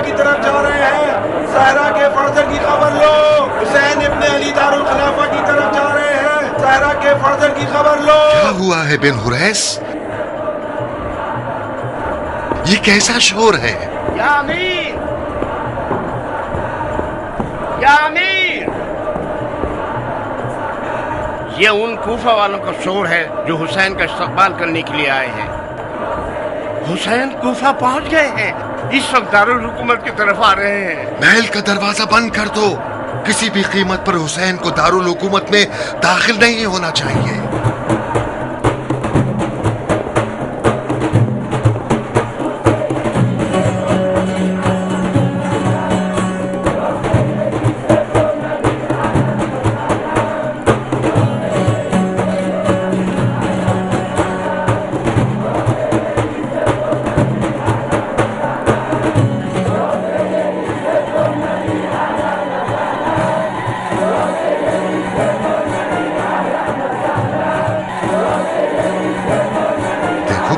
الخلافہ کی طرف جا رہے ہیں، زہرا کے فرزند کی خبر لو، حسین ابن علی دارالخلافہ کی طرف جا رہے ہیں، زہرا کے فرزند کی خبر لو۔ کیا ہوا ہے بن حریث؟ یہ کیسا شور ہے؟ یا امیر، یا امیر، یہ ان کوفہ والوں کا شور ہے جو حسین کا استقبال کرنے کے لیے آئے ہیں۔ حسین کوفہ پہنچ گئے ہیں، اس وقت دارالحکومت کی طرف آ رہے ہیں۔ محل کا دروازہ بند کر دو، کسی بھی قیمت پر حسین کو دارالحکومت میں داخل نہیں ہونا چاہیے۔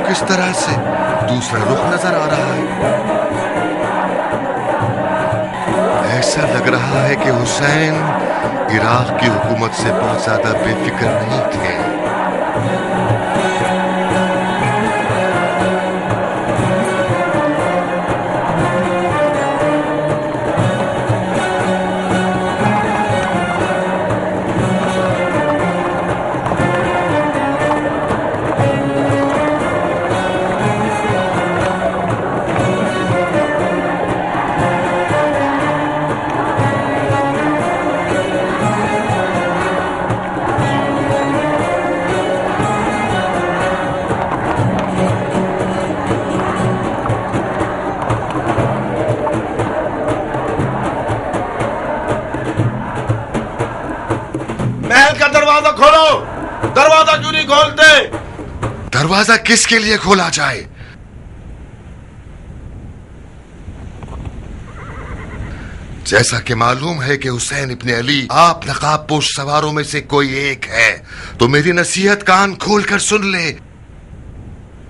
کس طرح سے دوسرا رخ نظر آ رہا ہے۔ ایسا لگ رہا ہے کہ حسین عراق کی حکومت سے بہت زیادہ بے فکر نہیں تھے۔ محل کا دروازہ کھولو، دروازہ کیوں نہیں کھولتے؟ دروازہ کس کے لیے کھولا جائے؟ جیسا کہ معلوم ہے کہ حسین ابن علی آپ نقاب پوش سواروں میں سے کوئی ایک ہے، تو میری نصیحت کان کھول کر سن لے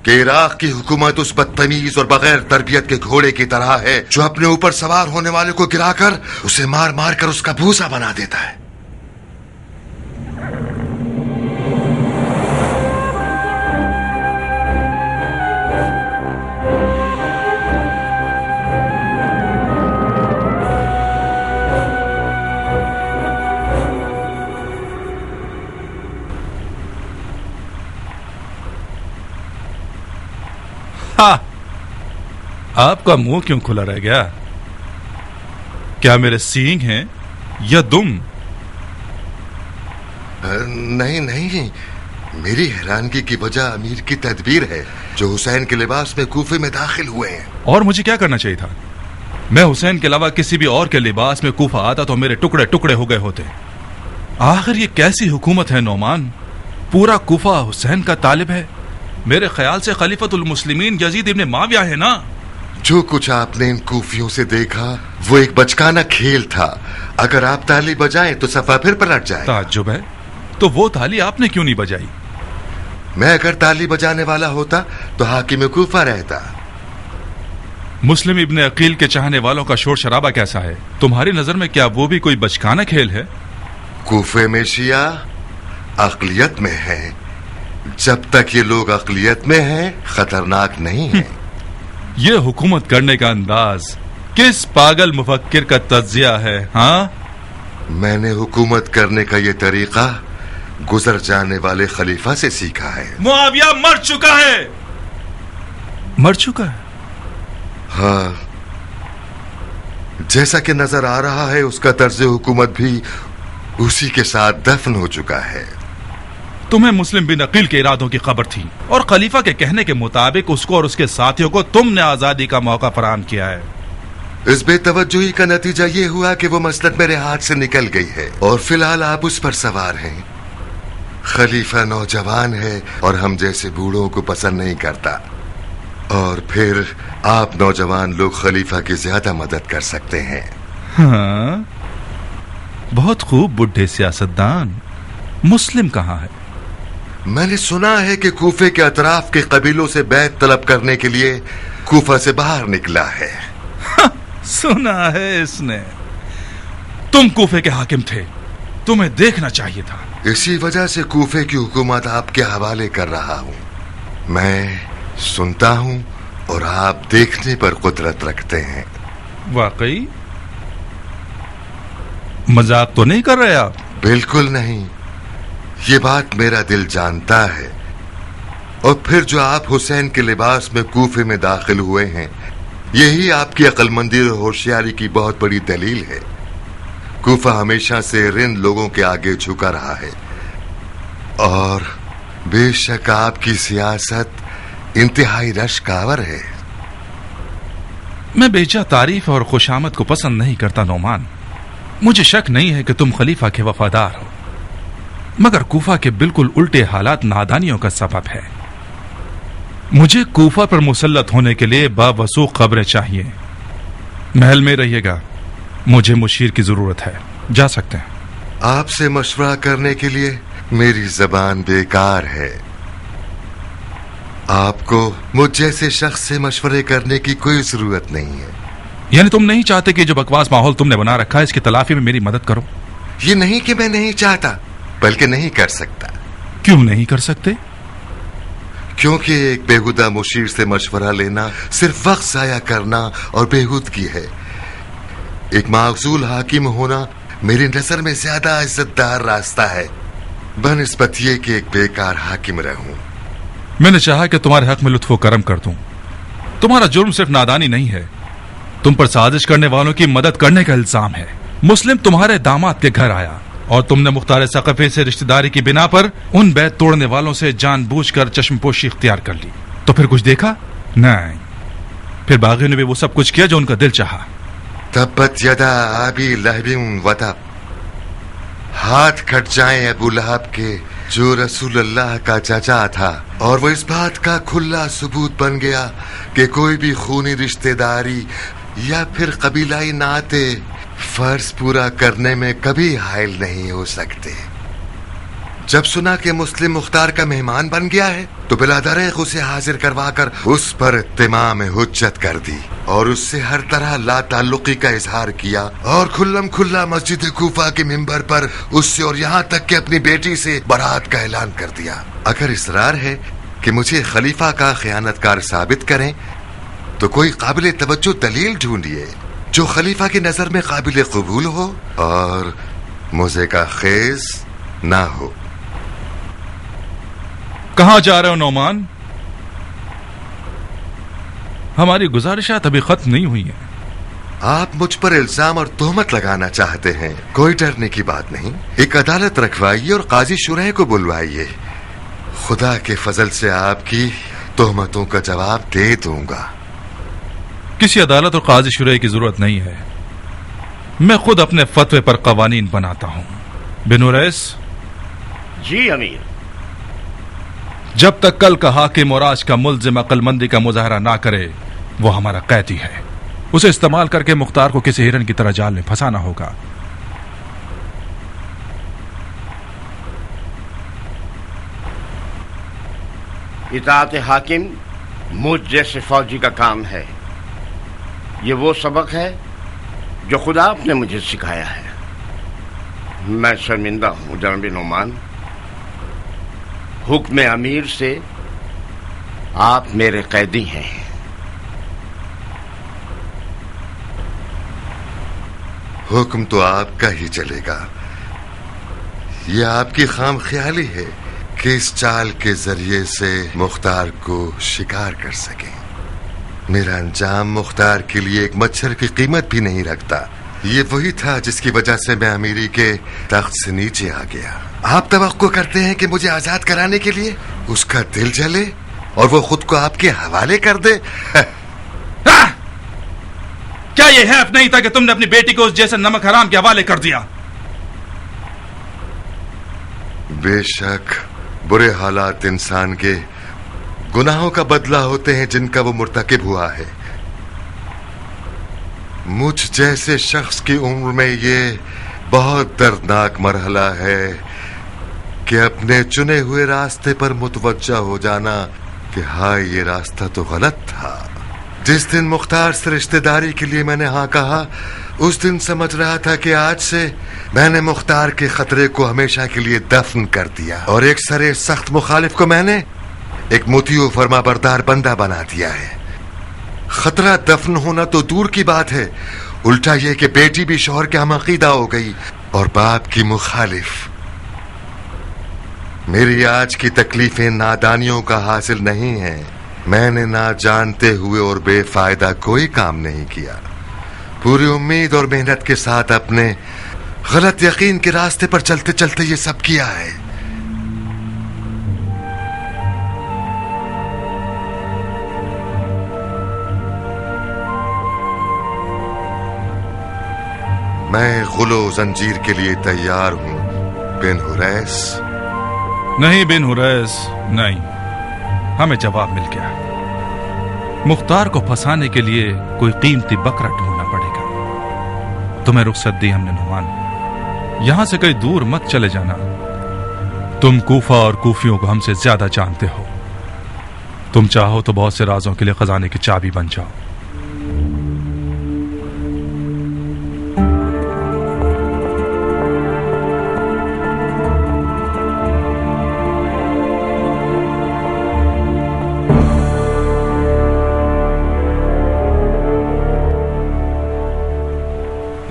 کہ عراق کی حکومت اس بدتمیز اور بغیر تربیت کے گھوڑے کی طرح ہے جو اپنے اوپر سوار ہونے والے کو گرا کر اسے مار مار کر اس کا بھوسا بنا دیتا ہے۔ آپ کا منہ کیوں کھلا رہ گیا؟ کیا میرے سینگ ہیں یا دم؟ نہیں، میری حیرانگی کی وجہ امیر کی تدبیر ہے جو حسین کے لباس میں کوفے میں داخل ہوئے ہیں۔ اور مجھے کیا کرنا چاہیے تھا؟ میں حسین کے علاوہ کسی بھی اور کے لباس میں کوفہ آتا تو میرے ٹکڑے ٹکڑے ہو گئے ہوتے۔ آخر یہ کیسی حکومت ہے نعمان؟ پورا کوفہ حسین کا طالب ہے۔ میرے خیال سے خلیفۃ المسلمین یزید ابن معاویہ ہے نا؟ جو کچھ آپ نے ان کوفیوں سے دیکھا وہ ایک بچکانہ کھیل تھا۔ اگر آپ تالی بجائیں تو صفحہ پھر پلٹ جائے۔ تعجب ہے، تو وہ تالی آپ نے کیوں نہیں بجائی؟ میں اگر تالی بجانے والا ہوتا تو حاکم کوفہ رہتا۔ مسلم ابن عقیل کے چاہنے والوں کا شور شرابہ کیسا ہے؟ تمہاری نظر میں کیا وہ بھی کوئی بچکانہ کھیل ہے؟ کوفے میں شیعہ اقلیت میں ہے۔ جب تک یہ لوگ اقلیت میں ہیں خطرناک نہیں ہے۔ یہ حکومت کرنے کا انداز کس پاگل مفکر کا تجزیہ ہے؟ ہاں، میں نے حکومت کرنے کا یہ طریقہ گزر جانے والے خلیفہ سے سیکھا ہے۔ معاویہ مر چکا ہے۔ مر چکا ہے؟ ہاں، جیسا کہ نظر آ رہا ہے اس کا طرز حکومت بھی اسی کے ساتھ دفن ہو چکا ہے۔ تمہیں مسلم بن عقیل کے ارادوں کی خبر تھی اور خلیفہ کے کہنے کے مطابق اس کو اور اس کے ساتھیوں کو تم نے آزادی کا موقع فراہم کیا ہے۔ اس بے توجہی کا نتیجہ یہ ہوا کہ وہ مسلط میرے ہاتھ سے نکل گئی ہے اور فی الحال آپ اس پر سوار ہیں۔ خلیفہ نوجوان ہے اور ہم جیسے بوڑھوں کو پسند نہیں کرتا، اور پھر آپ نوجوان لوگ خلیفہ کی زیادہ مدد کر سکتے ہیں۔ ہاں، بہت خوب بڈھے سیاستدان۔ مسلم کہاں ہے؟ میں نے سنا ہے کہ کوفے کے اطراف کے قبیلوں سے بیعت طلب کرنے کے لیے کوفہ سے باہر نکلا ہے۔ सुना है इसने। तुम कूफे के हाकिम थे, तुम्हें देखना चाहिए था। इसी वजह से कूफे की हुकूमत आपके हवाले कर रहा हूँ। मैं सुनता हूँ और आप देखने पर कुदरत रखते हैं। वाकई? मजाक तो नहीं कर रहे आप? बिल्कुल नहीं, ये बात मेरा दिल जानता है। और फिर जो आप हुसैन के लिबास में कूफे में दाखिल हुए हैं, यही आपकी अक्लमंदी और होशियारी की बहुत बड़ी दलील है। कूफा हमेशा से रिंद लोगों के आगे झुका रहा है और बेशक आपकी सियासत इंतहाई रश्कावर है। मैं बेजा तारीफ और खुशामद को पसंद नहीं करता नोमान। मुझे शक नहीं है कि तुम खलीफा के वफादार हो, मगर कूफा के बिल्कुल उल्टे हालात नादानियों का सबब है। मुझे कूफा पर मुसल्लत होने के लिए बावसूख खबरें चाहिए। महल में रहिएगा, मुझे मुशीर की जरूरत है। जा सकते हैं। आपसे मशवरा करने के लिए मेरी जबान बेकार है। आपको मुझ जैसे शख्स से मशवरे करने की कोई जरूरत नहीं है। यानी तुम नहीं चाहते कि जो बकवास माहौल तुमने बना रखा है, इसकी तलाफी में मेरी मदद करो? ये नहीं कि मैं नहीं चाहता, बल्कि नहीं कर सकता। क्यों नहीं कर सकते? क्योंकि एक बेहुदा मुशीर से मशवरा लेना सिर्फ वक्त जाया करना और बेहूदगी है। एक माकसूल हाकिम होना मेरी नजर में ज्यादा इज्जतदार रास्ता है बनिस्बत ये कि एक बेकार हाकिम रहूं। मैंने चाहा कि तुम्हारे हक में लुत्फ करम कर दूं। तुम्हारा जुर्म सिर्फ नादानी नहीं है, तुम पर साजिश करने वालों की मदद करने का इल्जाम है। मुस्लिम तुम्हारे दामाद के घर आया और तुमने मुख्तार सक़फ़ी से रिश्तेदारी की बिना पर उन बैत तोड़ने वालों से जानबूझकर चश्मपोशी इख्तियार कर ली। तो फिर कुछ देखा? नहीं। फिर बागियों ने भी वो सब कुछ किया जो उनका दिल चाहा। तब्बत यदा अबी लहबिन वतब, हाथ कट जाए अबू लहब के जो रसूल अल्लाह का चाचा था, और वो इस बात का खुला सबूत बन गया कि कोई भी खूनी रिश्तेदारी या फिर कबीलाई नाते फर्ज पूरा करने में कभी हायल नहीं हो सकते। जब सुना कि मुस्लिम मुख्तार का मेहमान बन गया है तो बिलादरेख उसे हाजिर करवाकर उस पर इत्तिमाम हुज्जत कर दी और उससे हर तरह लाताल्लुकी का इजहार किया और खुल्लम खुल्ला मस्जिद कूफा के मिंबर पर उससे और यहाँ तक कि अपनी बेटी से बारात का ऐलान कर दिया। अगर इसरार है कि मुझे खलीफा का खयानतकार साबित करें तो कोई काबिल तवज्जो दलील ढूंढिए जो खलीफा की नजर में काबिल कबूल हो और मुझे का खेज ना हो। कहां जा रहे हो नौमान? हमारी गुजारिशात अभी खत्म नहीं हुई है। आप मुझ पर इल्जाम और तोहमत लगाना चाहते हैं, कोई डरने की बात नहीं। एक अदालत रखवाइए और काजी शुरह को बुलवाइए। खुदा के फजल से आपकी तोहमतों का जवाब दे दूंगा। किसी अदालत और काजी शुरह की जरूरत नहीं है, मैं खुद अपने फतवे पर कवानीन बनाता हूं। बिन उवैस। जी अमीर। जब तक कल का हाकिम और आज का मुल्जिम अक्लमंदी का मुजाहरा ना करे वो हमारा कैदी है। उसे इस्तेमाल करके मुख्तार को किसी हिरन की तरह जाल में फंसाना होगा। इताअत हाकिम मुझ जैसे फौजी का काम है। ये वो सबक है जो खुदा आपने मुझे सिखाया है। मैं शर्मिंदा हूं जनाब नोमान। हुक्म अमीर से आप मेरे कैदी हैं। हुक्म तो आपका ही चलेगा। यह आपकी खाम ख्याली है कि इस चाल के जरिए से मुख्तार को शिकार कर सकें। मेरा अंजाम मुख्तार के लिए एक मच्छर की कीमत भी नहीं रखता। ये वही था जिसकी वजह से मैं अमीरी के तख्त से नीचे आ गया। आप तवक्को करते हैं कि मुझे आजाद कराने के लिए उसका दिल जले और वो खुद को आपके हवाले कर दे? क्या ये हैफ नहीं था कि तुमने अपनी बेटी को उस जैसे नमक हराम के हवाले कर दिया? बेशक बुरे हालात इंसान के गुनाहों का बदला होते हैं जिनका वो मुर्तकिब हुआ है। मुझ जैसे शख्स की उम्र में ये बहुत दर्दनाक मरहला है कि अपने चुने हुए रास्ते पर मुतवज्जा हो जाना कि हाँ ये रास्ता तो गलत था। जिस दिन मुख्तार से रिश्तेदारी के लिए मैंने हाँ कहा, उस दिन समझ रहा था कि आज से मैंने मुख्तार के खतरे को हमेशा के लिए दफन कर दिया, और एक सरे सख्त मुखालिफ को मैंने एक मुतीउ फरमाबरदार बंदा बना दिया है। खतरा दफन होना तो दूर की बात है, उल्टा ये कि बेटी भी शौहर के हम अकीदा हो गई और बाप की मुखालिफ। मेरी आज की तकलीफें नादानियों का हासिल नहीं है। मैंने ना जानते हुए और बेफायदा कोई काम नहीं किया। पूरी उम्मीद और मेहनत के साथ अपने गलत यकीन के रास्ते पर चलते चलते ये सब किया है। मैं गुलो जंजीर के लिए तैयार हूं बिन हुरैस। नहीं बिन हुरैस, नहीं। हमें जवाब मिल गया। मुख्तार को फंसाने के लिए कोई कीमती बकरा ढूंढना पड़ेगा। तुम्हें रुखसत दी हमने नुमान। यहां से कहीं दूर मत चले जाना। तुम कूफा और कूफियों को हमसे ज्यादा जानते हो। तुम चाहो तो बहुत से राजों के लिए खजाने की चाबी बन जाओ।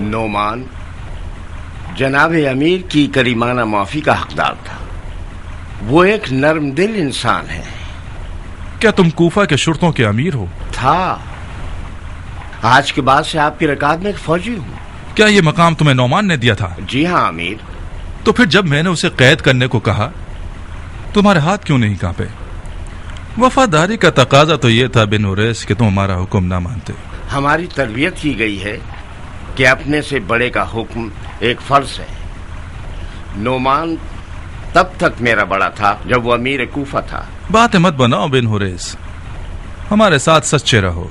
नोमान जनाब अमीर की करीमाना माफी का हकदार था। वो एक नर्म दिल इंसान है। क्या तुम कूफा के शुर्तों के अमीर हो? था। आज के बाद से आपकी रकात में एक फौजी हूँ। क्या ये मकाम तुम्हें नोमान ने दिया था? जी हाँ अमीर। तो फिर जब मैंने उसे कैद करने को कहा, तुम्हारे हाथ क्यों नहीं कांपे? वफादारी का तकाजा तो ये था बिन हुरैस कि तुम हमारा हुक्म ना मानते। हमारी तरबियत की गई है कि अपने से बड़े का हुक्म एक फर्ज है। नोमान तब तक मेरा बड़ा था जब वो अमीर कूफा था। बातें मत बनाओ बिन हुरैस, हमारे साथ सच्चे रहो।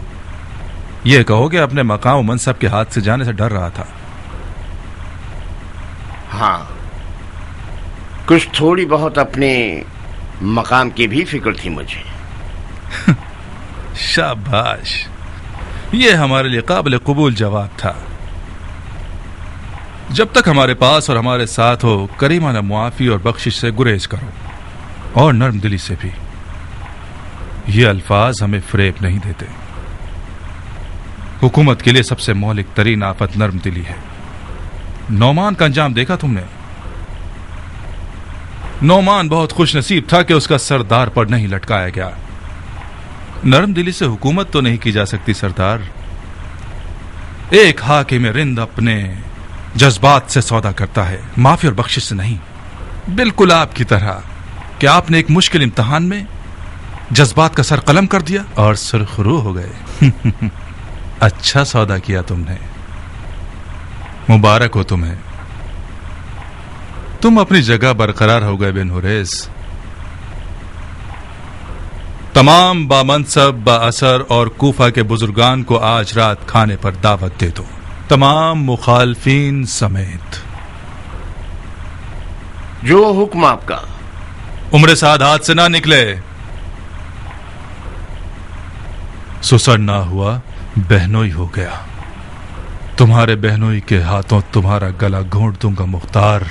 ये कहो कि अपने मकाम मनसब के हाथ से जाने से डर रहा था। हाँ, कुछ थोड़ी बहुत अपने मकाम की भी फिक्र थी मुझे। शाबाश, ये हमारे लिए काबिल कबूल जवाब था। जब तक हमारे पास और हमारे साथ हो, करीमाना मुआफी और बख्शिश से गुरेज करो, और नर्म दिली से भी। ये अल्फाज हमें फरेब नहीं देते। हुकूमत के लिए सबसे मौलिक तरीन आफत नर्म दिली है। नोमान का अंजाम देखा तुमने? नोमान बहुत खुश नसीब था कि उसका सरदार पर नहीं लटकाया गया। नर्म दिली से हुकूमत तो नहीं की जा सकती सरदार। एक हाकिम रिंद अपने जज्बात से सौदा करता है, माफी और बख्शिश से नहीं। बिल्कुल आपकी तरह कि आपने एक मुश्किल इम्तिहान में जज्बात का सर कलम कर दिया और सुरखरू हो गए। अच्छा सौदा किया तुमने, मुबारक हो तुम्हें। तुम अपनी जगह बरकरार हो गए बिन हुरैस। तमाम बामनसब बाअसर और कूफा के बुजुर्गान को आज रात खाने पर दावत दे दो, तमाम मुखालफीन समेत। जो हुक्म आपका। उम्र साद हाथ से ना निकले। सुसर ना हुआ, बहनोई हो गया। तुम्हारे बहनोई के हाथों तुम्हारा गला घोंट दूंगा मुख्तार।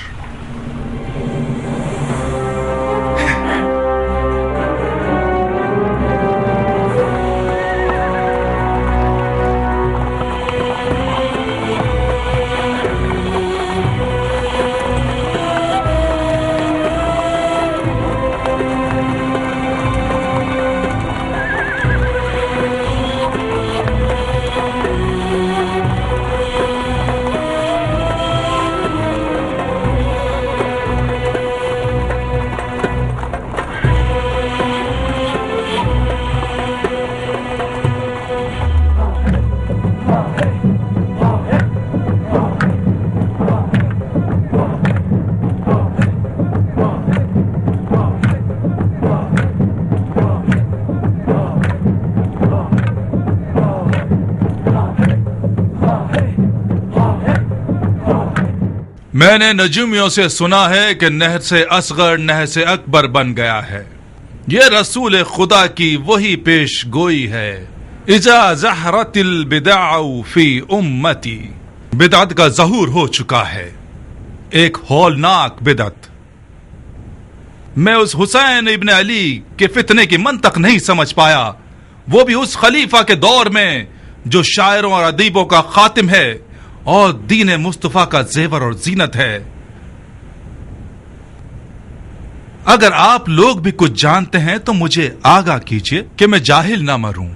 मैंने नजूमियों से सुना है कि नहर से असगर नहर से अकबर बन गया है। ये रसूल खुदा की वही पेश गोई है। اذا ظہرت البدع فی امتی، بدعت کا ظہور ہو چکا ہے، ایک ہولناک بدعت۔ میں اس حسین ابن علی کے فتنے کی منطق نہیں سمجھ پایا، وہ بھی اس خلیفہ کے دور میں جو شاعروں اور ادیبوں کا خاتم ہے اور دین مصطفیٰ کا زیور اور زینت ہے۔ اگر آپ لوگ بھی کچھ جانتے ہیں تو مجھے آگاہ کیجئے کہ میں جاہل نہ مروں۔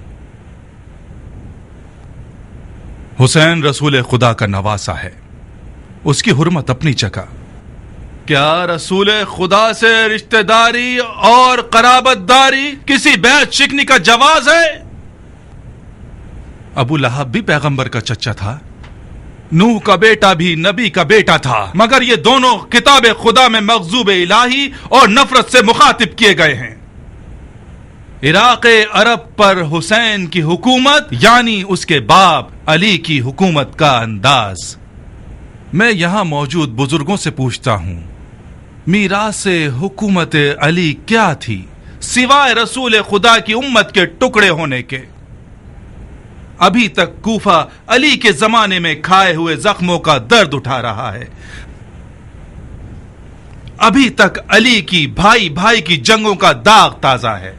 حسین رسول خدا کا نواسا ہے، اس کی حرمت اپنی جگہ۔ کیا رسول خدا سے رشتہ داری اور قرابت داری کسی بیعت شکنی کا جواز ہے؟ ابو لہب بھی پیغمبر کا چچا تھا، نوح کا بیٹا بھی نبی کا بیٹا تھا، مگر یہ دونوں کتاب خدا میں مغضوب الہی اور نفرت سے مخاطب کیے گئے ہیں۔ عراق عرب پر حسین کی حکومت یعنی اس کے باپ علی کی حکومت کا انداز۔ میں یہاں موجود بزرگوں سے پوچھتا ہوں، میراث حکومت علی کیا تھی سوائے رسول خدا کی امت کے ٹکڑے ہونے کے؟ ابھی تک کوفہ علی کے زمانے میں کھائے ہوئے زخموں کا درد اٹھا رہا ہے، ابھی تک علی کی بھائی بھائی کی جنگوں کا داغ تازہ ہے۔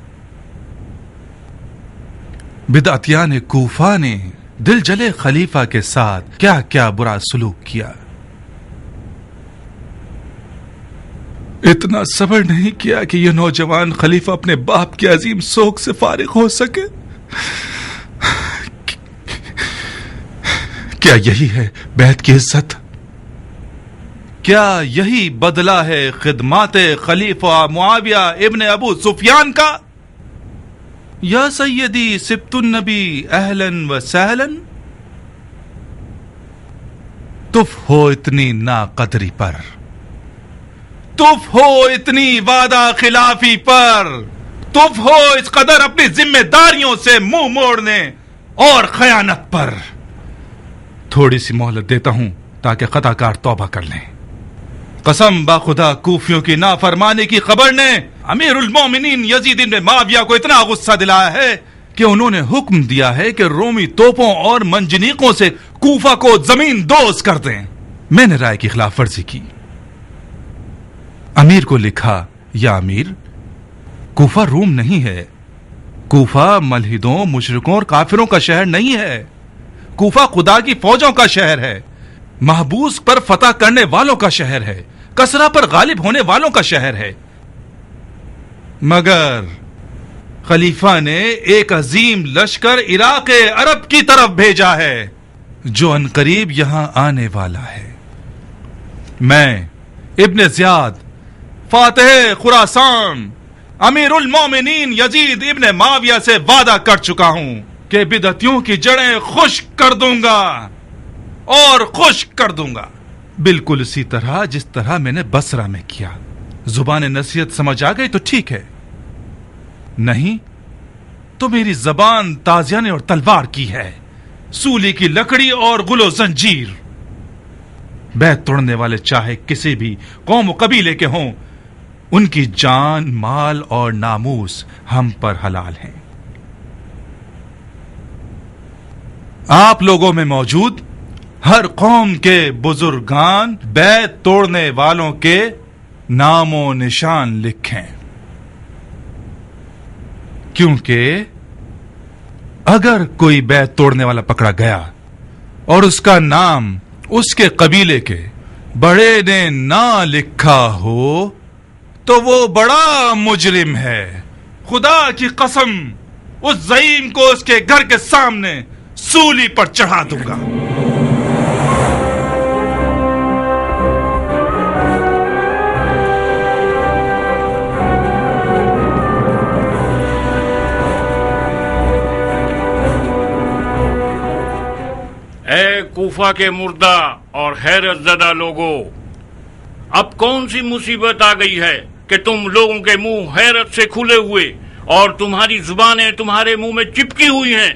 بدعتیان کوفہ نے دل جلے خلیفہ کے ساتھ کیا کیا برا سلوک کیا، اتنا صبر نہیں کیا کہ یہ نوجوان خلیفہ اپنے باپ کے عظیم سوگ سے فارغ ہو سکے۔ کیا یہی ہے بیعت کی عزت؟ کیا یہی بدلہ ہے خدمات خلیفہ معاویہ ابن ابو سفیان کا؟ یا سیدی سبت النبی اہلاً و سہلاً، تف ہو اتنی ناقدری پر، تف ہو اتنی وعدہ خلافی پر، تف ہو اس قدر اپنی ذمہ داریوں سے منہ موڑنے اور خیانت پر۔ تھوڑی سی مہلت دیتا ہوں تاکہ خطا کار توبہ کر لیں۔ قسم با خدا کوفیوں کی نافرمانی کی خبر نے امیر المومنین یزید بن معاویہ کو اتنا غصہ دلایا ہے کہ انہوں نے حکم دیا ہے کہ رومی توپوں اور منجنیقوں سے کوفہ کو زمین دوز کر دیں۔ میں نے رائے کی خلاف ورزی کی، امیر کو لکھا، یا امیر، کوفہ روم نہیں ہے، کوفہ ملحدوں مشرکوں اور کافروں کا شہر نہیں ہے، کوفہ خدا کی فوجوں کا شہر ہے، محبوس پر فتح کرنے والوں کا شہر ہے، کسرا پر غالب ہونے والوں کا شہر ہے۔ مگر خلیفہ نے ایک عظیم لشکر عراق عرب کی طرف بھیجا ہے جو عنقریب یہاں آنے والا ہے۔ میں ابن زیاد فاتح خراسان امیر المومنین یزید ابن معاویہ سے وعدہ کر چکا ہوں کہ بدعتیوں کی جڑیں خشک کر دوں گا اور خشک کر دوں گا، بالکل اسی طرح جس طرح میں نے بصرہ میں کیا۔ زبان نصیحت سمجھ آ گئی تو ٹھیک ہے، نہیں تو میری زبان تازیانے اور تلوار کی ہے، سولی کی لکڑی اور غل و زنجیر۔ بیعت توڑنے والے چاہے کسی بھی قوم و قبیلے کے ہوں، ان کی جان، مال اور ناموس ہم پر حلال ہیں۔ آپ لوگوں میں موجود ہر قوم کے بزرگان بیعت توڑنے والوں کے نام و نشان لکھیں، کیونکہ اگر کوئی بیعت توڑنے والا پکڑا گیا اور اس کا نام اس کے قبیلے کے بڑے نے نہ لکھا ہو تو وہ بڑا مجرم ہے۔ خدا کی قسم اس زعیم کو اس کے گھر کے سامنے سولی پر چڑھا دوں گا۔ اے کوفہ کے مردہ اور حیرت زدہ لوگو، اب کون سی مصیبت آ گئی ہے کہ تم لوگوں کے منہ حیرت سے کھلے ہوئے اور تمہاری زبانیں تمہارے منہ میں چپکی ہوئی ہیں؟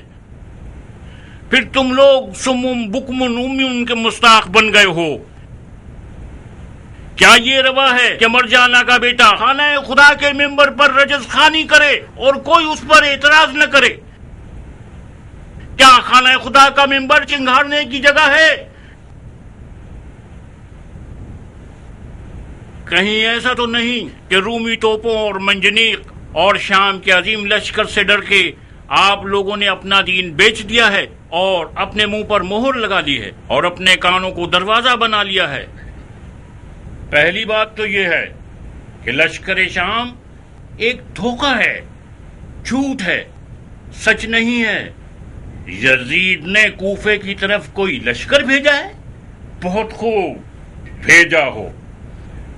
پھر تم لوگ سمم بکم عمیٌ کے مستاق بن گئے ہو۔ کیا یہ روا ہے کہ مرجانہ کا بیٹا خانہ خدا کے ممبر پر رجز خوانی کرے اور کوئی اس پر اعتراض نہ کرے؟ کیا خانہ خدا کا منبر چنگھاڑنے کی جگہ ہے؟ کہیں ایسا تو نہیں کہ رومی توپوں اور منجنیق اور شام کے عظیم لشکر سے ڈر کے آپ لوگوں نے اپنا دین بیچ دیا ہے اور اپنے منہ پر مہر لگا دی ہے اور اپنے کانوں کو دروازہ بنا لیا ہے؟ پہلی بات تو یہ ہے کہ لشکر شام ایک دھوکہ ہے، جھوٹ ہے، سچ نہیں ہے۔ یزید نے کوفے کی طرف کوئی لشکر بھیجا ہے؟ بہت خوب، بھیجا ہو۔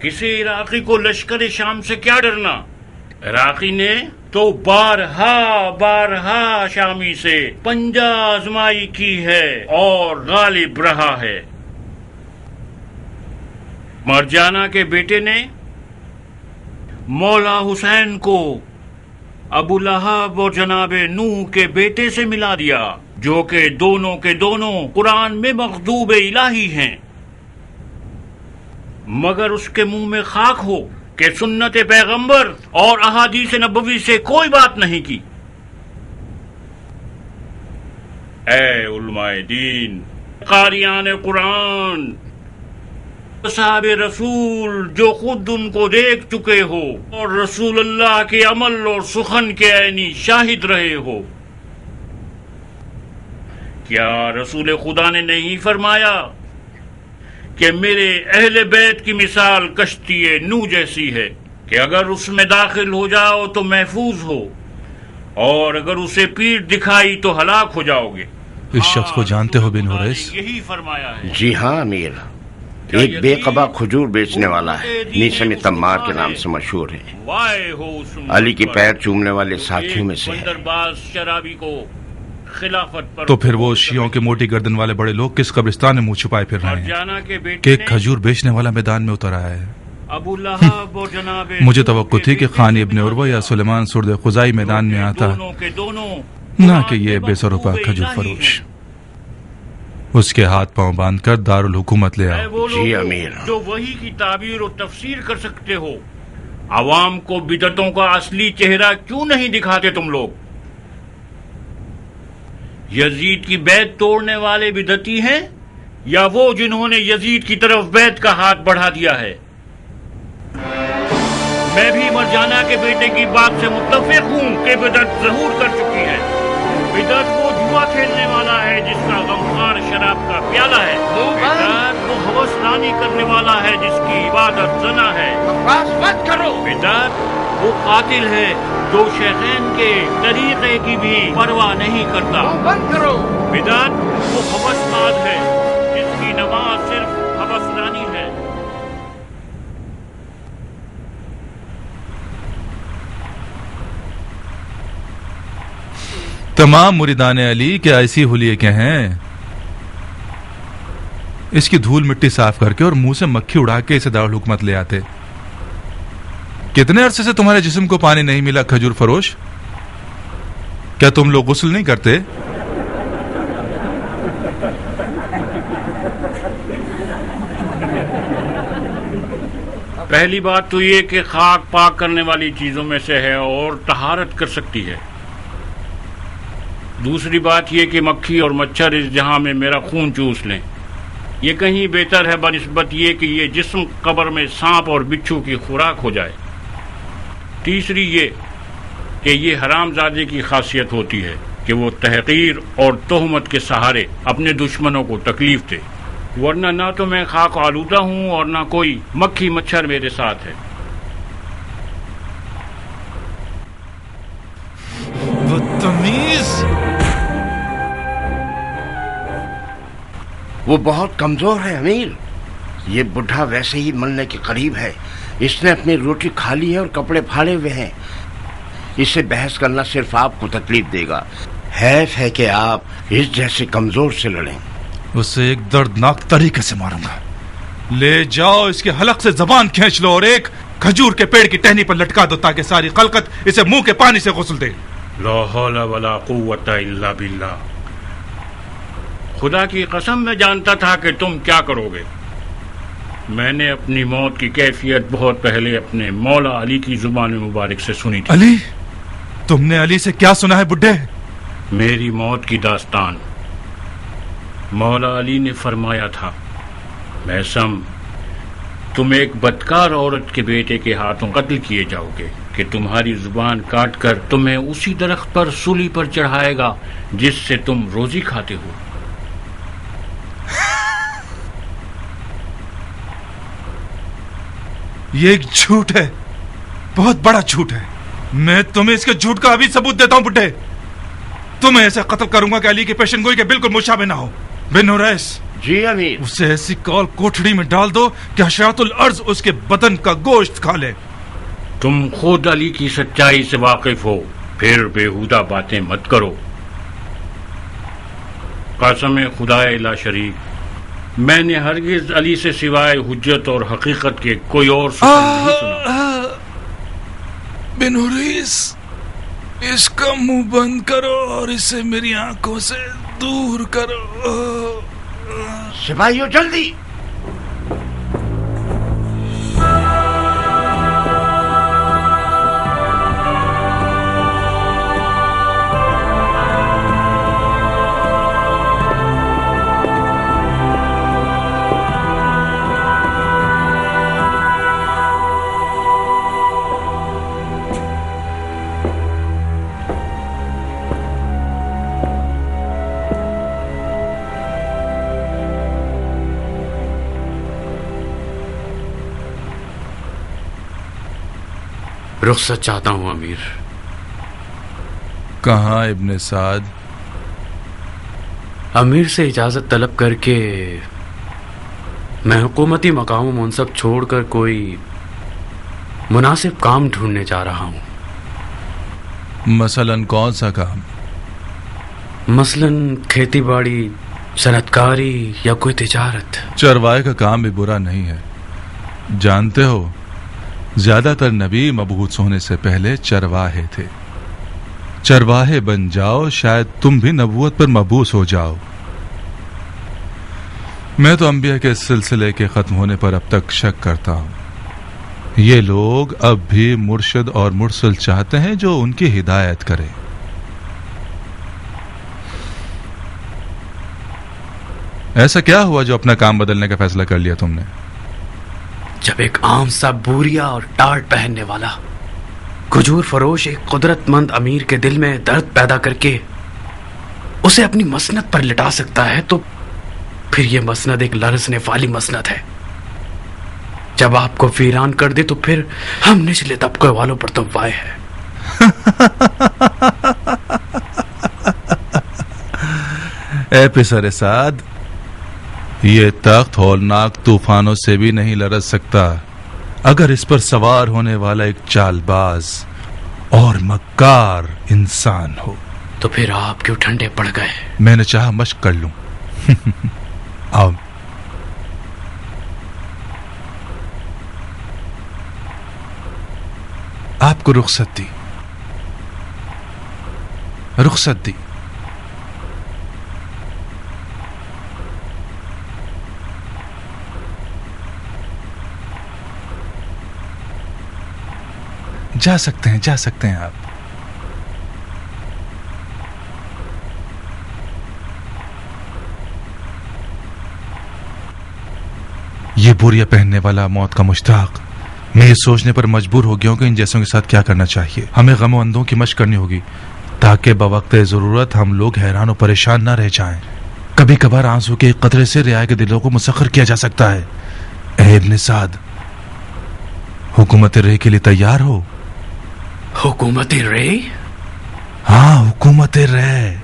کسی عراقی کو لشکر شام سے کیا ڈرنا؟ عراقی نے تو بارہا شامی سے پنجہ آزمائی کی ہے اور غالب رہا ہے۔ مرجانہ کے بیٹے نے مولا حسین کو ابو لہب اور جناب نوح کے بیٹے سے ملا دیا، جو کہ دونوں کے دونوں قرآن میں مغضوب الہی ہیں، مگر اس کے منہ میں خاک ہو کہ سنت پیغمبر اور احادیث نبوی سے کوئی بات نہیں کی۔ اے علماء دین، قاریان قرآن، صحاب رسول جو خود ان کو دیکھ چکے ہو اور رسول اللہ کے عمل اور سخن کے عینی شاہد رہے ہو، کیا رسول خدا نے نہیں فرمایا کہ میرے اہل بیت کی مثال کشتی نوح جیسی ہے کہ اگر اس میں داخل ہو جاؤ تو محفوظ ہو اور اگر اسے پیٹھ دکھائی تو ہلاک ہو جاؤ گے؟ اس شخص کو جانتے ہو بن حریث؟ یہی فرمایا ہے۔ جی ہاں امیر، ایک بے قبا کھجور بیچنے والا ہے، نیسم تمار کے نام سے مشہور ہے، علی کی پیر چومنے والے ساتھیوں میں سے ہے۔ شرابی کو خلافت پر تو پھر وہ شیعوں کے موٹی گردن والے بڑے لوگ کس قبرستان میں منہ چھپائے پھر رہے ہیں کہ ایک کھجور بیچنے والا میدان میں اتر آیا ہے؟ ابو لہب اور جناب مجھے توقع تھی کہ خانی ابن عروہ یا سلیمان سرد خزائی میدان میں آتا، نہ کہ یہ بے سروپا کھجور فروش۔ اس کے ہاتھ پاؤں باندھ کر دارالحکومت لے آؤ۔ جی امیر۔ جو وحی کی تعبیر و تفسیر کر سکتے ہو، عوام کو بدعتوں کا اصلی چہرہ کیوں نہیں دکھاتے تم لوگ؟ یزید کی بیعت توڑنے والے بدعتی ہیں یا وہ جنہوں نے یزید کی طرف بیعت کا ہاتھ بڑھا دیا ہے؟ میں بھی مرجانہ کے بیٹے کی بات سے متفق ہوں کہ بدعت ظہور کر چکی ہے۔ بدعت وہ جوا کھیلنے والا ہے جس کا غمخوار شراب کا پیالہ ہے، بدعت وہ ہوس رانی کرنے والا ہے جس کی عبادت زنا ہے، بدعت وہ قاتل ہے جو شیخین کے طریقے کی بھی پرواہ نہیں کرتا، بدعت وہ ہوس باز ہے جس کی نماز صرف ہوس رانی ہے۔ تمام مریدان علی کیا ایسی حلیے کے ہیں؟ اس کی دھول مٹی صاف کر کے اور منہ سے مکھی اڑا کے اسے دارالحکومت لے آتے۔ کتنے عرصے سے تمہارے جسم کو پانی نہیں ملا کھجور فروش؟ کیا تم لوگ غسل نہیں کرتے؟ پہلی بات تو یہ کہ خاک پاک کرنے والی چیزوں میں سے ہے اور طہارت کر سکتی ہے۔ دوسری بات یہ کہ مکھی اور مچھر اس جہاں میں میرا خون چوس لیں، یہ کہیں بہتر ہے بنسبت یہ کہ یہ جسم قبر میں سانپ اور بچھو کی خوراک ہو جائے۔ تیسری یہ کہ یہ حرام زادے کی خاصیت ہوتی ہے کہ وہ تحقیر اور تہمت کے سہارے اپنے دشمنوں کو تکلیف دے، ورنہ نہ تو میں خاک آلودہ ہوں اور نہ کوئی مکھی مچھر میرے ساتھ ہے۔ بدتمیز! وہ بہت کمزور ہے امیر، یہ بڈھا ویسے ہی مرنے کے قریب ہے، اس نے اپنی روٹی کھا لی ہے اور کپڑے پھاڑے ہوئے ہیں، اس سے بحث کرنا صرف آپ کو تکلیف دے گا۔ حیف ہے کہ آپ اس جیسے کمزور سے لڑیں۔ اسے ایک دردناک طریقے سے ماروں گا۔ لے جاؤ اس کے حلق سے زبان کھینچ لو اور ایک کھجور کے پیڑ کی ٹہنی پر لٹکا دو تاکہ ساری خلقت اسے منہ کے پانی سے غسل دے۔ لا حول ولا قوت الا باللہ۔ خدا کی قسم میں جانتا تھا کہ تم کیا کرو گے۔ میں نے اپنی موت کی کیفیت بہت پہلے اپنے مولا علی کی زبان مبارک سے سنی تھی۔ علی؟ تم نے علی سے کیا سنا ہے بڈھے؟ میری موت کی داستان مولا علی نے فرمایا تھا، میثم تم ایک بدکار عورت کے بیٹے کے ہاتھوں قتل کیے جاؤ گے کہ تمہاری زبان کاٹ کر تمہیں اسی درخت پر سولی پر چڑھائے گا جس سے تم روزی کھاتے ہو۔ یہ ایک جھوٹ ہے، بہت بڑا جھوٹ ہے۔ میں تمہیں اس کے جھوٹ کا ابھی ثبوت دیتا ہوں بڈھے۔ تمہیں ایسے قتل کروں گا کہ علی کی پیشن گوئی کے بالکل مشابہ نہ ہو۔ بن اویس، جی امیر۔ اسے ایسی کال کوٹھڑی میں ڈال دو کہ حشرات الارض اس کے بدن کا گوشت کھا لے۔ تم خود علی کی سچائی سے واقف ہو، پھر بےہودہ باتیں مت کرو۔ قسم خدا لا شریک، میں نے ہرگز علی سے سوائے حجت اور حقیقت کے کوئی اور سخن نہیں سنا۔ بن اویس، اس کا منہ بند کرو اور اسے میری آنکھوں سے دور کرو۔ سپاہیوں جلدی! رخصت چاہتا ہوں امیر۔ کہاں ابن سعد؟ امیر سے اجازت طلب کر کے میں حکومتی مقام و منصب چھوڑ کر کوئی مناسب کام ڈھونڈنے جا رہا ہوں۔ مثلاً کون سا کام؟ مثلاً کھیتی باڑی، صنعت کاری یا کوئی تجارت۔ چرواہے کا کام بھی برا نہیں ہے۔ جانتے ہو زیادہ تر نبی مبعوث ہونے سے پہلے چرواہے تھے۔ چرواہے بن جاؤ، شاید تم بھی نبوت پر مبعوث ہو جاؤ۔ میں تو انبیاء کے سلسلے کے ختم ہونے پر اب تک شک کرتا ہوں۔ یہ لوگ اب بھی مرشد اور مرسل چاہتے ہیں جو ان کی ہدایت کرے۔ ایسا کیا ہوا جو اپنا کام بدلنے کا فیصلہ کر لیا تم نے؟ جب ایک عام سا بوریا اور ٹاٹ پہننے والا کھجور فروش ایک قدرت مند امیر کے دل میں درد پیدا کر کے اسے اپنی مسند پر لٹا سکتا ہے تو پھر یہ مسند ایک لرزنے والی مسند ہے۔ جب آپ کو ویران کر دے تو پھر ہم نچلے طبقے والوں پر تو وائے ہے۔ اے پسر سعد، یہ تخت ہولناک طوفانوں سے بھی نہیں لرز سکتا اگر اس پر سوار ہونے والا ایک چال باز اور مکار انسان ہو۔ تو پھر آپ کیوں ٹھنڈے پڑ گئے؟ میں نے چاہا مشق کر لوں۔ آؤ۔ آپ کو رخصت دی، رخصت دی۔ جا سکتے ہیں، جا سکتے ہیں آپ۔ یہ بوریا پہننے والا موت کا مشتاق میں یہ سوچنے پر مجبور ہو گیا ہوں کہ ان جیسوں کے ساتھ کیا کرنا چاہیے۔ ہمیں غم و اندوں کی مشق کرنی ہوگی تاکہ بوقت ضرورت ہم لوگ حیران و پریشان نہ رہ جائیں۔ کبھی کبھار آنسو کے ایک قطرے سے رعایا کے دلوں کو مسخر کیا جا سکتا ہے۔ اے ابن سعد، حکومت رے کے لیے تیار ہو؟ حکومت رے؟ ہاں، حکومت رے۔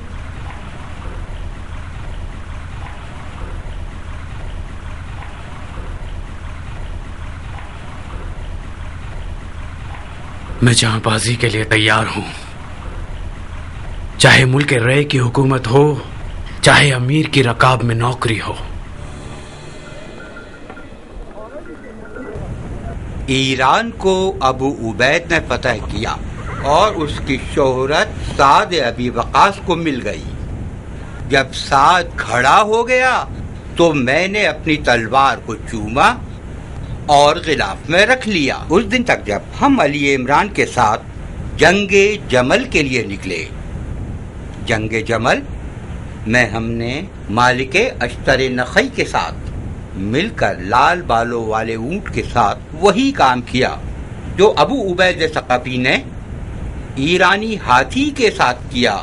میں جہاں بازی کے لیے تیار ہوں، چاہے ملک رے کی حکومت ہو، چاہے امیر کی رکاب میں نوکری ہو۔ ایران کو ابو عبید نے فتح کیا اور اس کی شہرت سعد ابی وقاص کو مل گئی۔ جب سعد کھڑا ہو گیا تو میں نے اپنی تلوار کو چوما اور غلاف میں رکھ لیا۔ اس دن تک جب ہم علی عمران کے ساتھ جنگ جمل کے لیے نکلے، جنگ جمل میں ہم نے مالک اشتر نخی کے ساتھ مل کر لال بالوں والے اونٹ کے ساتھ وہی کام کیا جو ابو عبید ثقفی نے ایرانی ہاتھی کے ساتھ کیا۔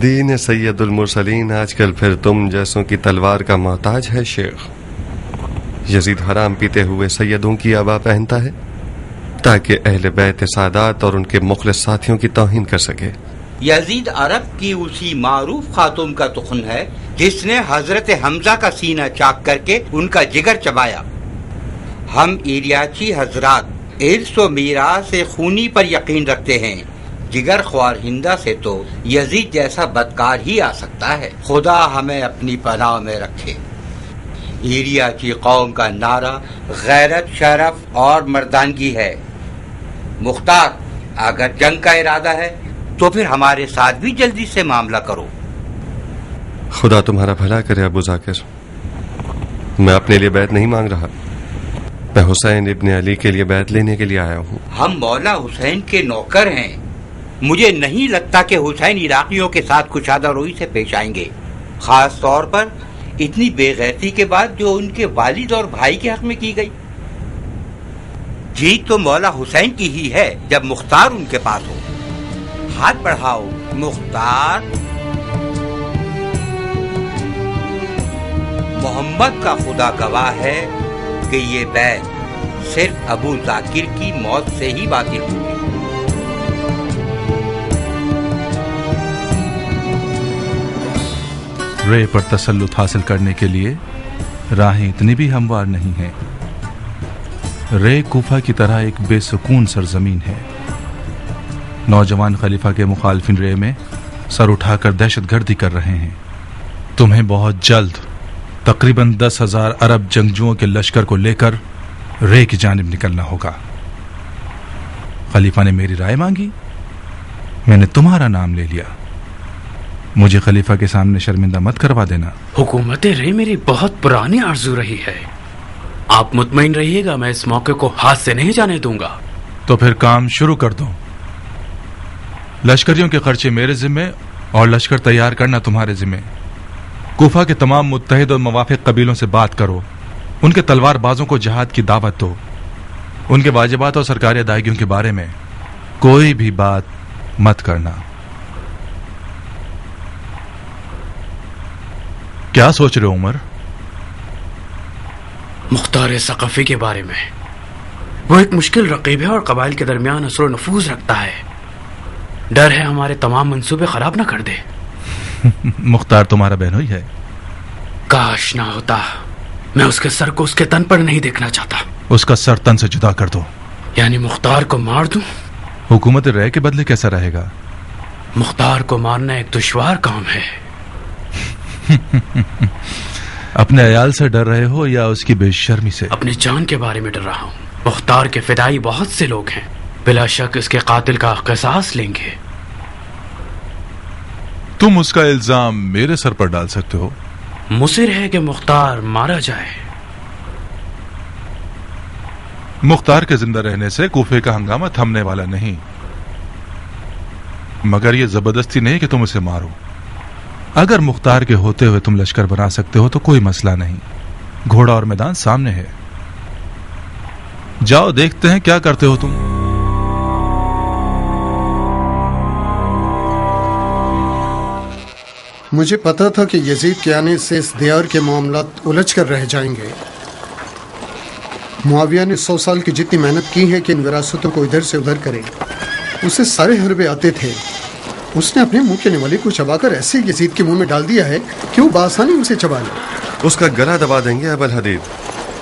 دین سید المرسلین آج کل پھر تم جیسوں کی تلوار کا محتاج ہے شیخ۔ یزید حرام پیتے ہوئے سیدوں کی عبا پہنتا ہے تاکہ اہل بیت سادات اور ان کے مخلص ساتھیوں کی توہین کر سکے۔ یزید عرب کی اسی معروف خاتون کا تخن ہے جس نے حضرت حمزہ کا سینہ چاک کر کے ان کا جگر چبایا۔ ہم ایریاچی حضرات ارث و میراث خونی پر یقین رکھتے ہیں، جگر خوار ہندا سے تو یزید جیسا بدکار ہی آ سکتا ہے۔ خدا ہمیں اپنی پناہ میں رکھے۔ ایریاچی قوم کا نعرہ غیرت، شرف اور مردانگی ہے۔ مختار، اگر جنگ کا ارادہ ہے تو پھر ہمارے ساتھ بھی جلدی سے معاملہ کرو۔ خدا تمہارا بھلا کرے ابو ذاکر، میں اپنے لیے بیعت نہیں مانگ رہا، میں حسین ابن علی کے لیے بیعت لینے کے لیے آیا ہوں۔ ہم مولا حسین کے نوکر ہیں، مجھے نہیں لگتا کہ حسین عراقیوں کے ساتھ کشادہ روی سے پیش آئیں گے، خاص طور پر اتنی بے غیرتی کے بعد جو ان کے والد اور بھائی کے حق میں کی گئی۔ جیت تو مولا حسین کی ہی ہے جب مختار ان کے پاس ہو۔ ہاتھ بڑھاؤ مختار۔ محمد کا خدا گواہ ہے کہ یہ بیعت صرف ابو ذاکر کی موت سے ہی باطل ہوئی۔ رے پر تسلط حاصل کرنے کے لیے راہیں اتنی بھی ہموار نہیں ہیں۔ رے کوفہ کی طرح ایک بے سکون سرزمین ہے۔ نوجوان خلیفہ کے مخالفین رے میں سر اٹھا کر دہشت گردی کر رہے ہیں۔ تمہیں بہت جلد تقریباً 10,000 عرب جنگجوؤں کے لشکر کو لے کر رے کی جانب نکلنا ہوگا۔ خلیفہ نے میری رائے مانگی، میں نے تمہارا نام لے لیا۔ مجھے خلیفہ کے سامنے شرمندہ مت کروا دینا۔ حکومت رے میری بہت پرانی آرزو رہی ہے، آپ مطمئن رہیے گا، میں اس موقع کو ہاتھ سے نہیں جانے دوں گا۔ تو پھر کام شروع کر دو۔ لشکریوں کے خرچے میرے ذمے اور لشکر تیار کرنا تمہارے ذمے۔ کوفہ کے تمام متحد اور موافق قبیلوں سے بات کرو، ان کے تلوار بازوں کو جہاد کی دعوت دو، ان کے واجبات اور سرکاری ادائیگیوں کے بارے میں کوئی بھی بات مت کرنا۔ کیا سوچ رہے ہو عمر؟ مختار ثقفی کے بارے میں، وہ ایک مشکل رقیب ہے اور قبائل کے درمیان اثر و نفوذ رکھتا ہے، ڈر ہے ہمارے تمام منصوبے خراب نہ کر دے۔ مختار تمہارا بہنوئی ہے؟ کاش نہ ہوتا، میں اس کے سر کو اس کے تن پر نہیں دیکھنا چاہتا۔ اس کا سر تن سے جدا کر دو۔ یعنی مختار کو مار دوں؟ حکومت رے کے بدلے کیسا رہے گا؟ مختار کو مارنا ایک دشوار کام ہے۔ اپنے عیال سے ڈر رہے ہو یا اس کی بے شرمی سے؟ اپنی جان کے بارے میں ڈر رہا ہوں۔ مختار کے فدائی بہت سے لوگ ہیں، بلا شک اس کے قاتل کا قصاص لیں گے۔ تم اس کا الزام میرے سر پر ڈال سکتے ہو۔ مصر ہے کہ مختار مارا جائے۔ مختار کے زندہ رہنے سے کوفے کا ہنگامہ تھمنے والا نہیں، مگر یہ زبردستی نہیں کہ تم اسے مارو۔ اگر مختار کے ہوتے ہوئے تم لشکر بنا سکتے ہو تو کوئی مسئلہ نہیں، گھوڑا اور میدان سامنے ہے۔ جاؤ دیکھتے ہیں کیا کرتے ہو تم۔ مجھے پتا تھا کہ یزید کے آنے سے اس دیار کے معاملات الجھ کر رہ جائیں گے۔ معاویہ نے 100 سال کی جتنی محنت کی ہے کہ ان وراثتوں کو ادھر سے ادھر کرے، اسے سارے حربے آتے تھے، اس نے اپنے منہ کے نوالے کو چبا کر ایسے یزید کے منہ میں ڈال دیا ہے کہ وہ بآسانی اسے چبا لے۔ اس کا گلا دبا دیں گے ابو الحدید،